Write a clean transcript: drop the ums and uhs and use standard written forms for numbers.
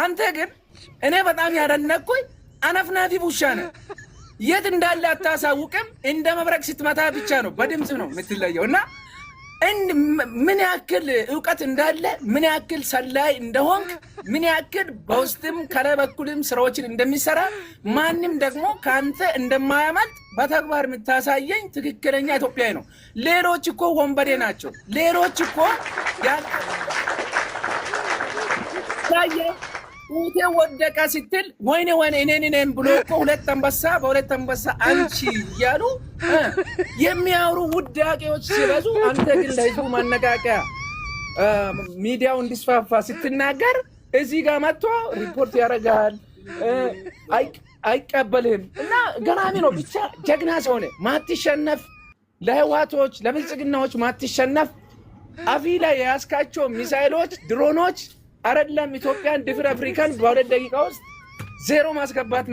አንተ ግን እኔ በጣም ያደነቅኩኝ አነፍናፊ ቡሻ ነህ። የት እንዳለ አታሳውቅም። እንደ መብረቅ ስትመታ ብቻ ነው በድምፅ ነው የምትለየው። እና ምን ያክል እውቀት እንዳለ ምን ያክል ሰላይ እንደሆንክ ምን ያክል በውስጥም ከላይ በኩልም ስራዎችን እንደሚሰራ ማንም ደግሞ ከአንተ እንደማያመልጥ በተግባር የምታሳየኝ ትክክለኛ ኢትዮጵያዊ ነው። ሌሎች እኮ ወንበዴ ናቸው። ሌሎች እኮ ኡቴ ወደቀ ስትል ወይኔ እኔን ብሎ እኮ ሁለት አንበሳ በሁለት አንበሳ አንቺ እያሉ የሚያወሩ ውዳቄዎች ሲበዙ፣ አንተ ግን ለህዝቡ ማነቃቂያ ሚዲያው እንዲስፋፋ ስትናገር እዚህ ጋር መጥቶ ሪፖርት ያደርጋል፣ አይቀበልህም። እና ገራሚ ነው። ብቻ ጀግና ሰው ነህ፣ ማትሸነፍ፣ ለህዋቶች ለብልጽግናዎች ማትሸነፍ። አፊ ላይ የያዝካቸው ሚሳይሎች፣ ድሮኖች አይደለም ኢትዮጵያን ድፍር አፍሪካን በሁለት ደቂቃ ውስጥ ዜሮ ማስገባት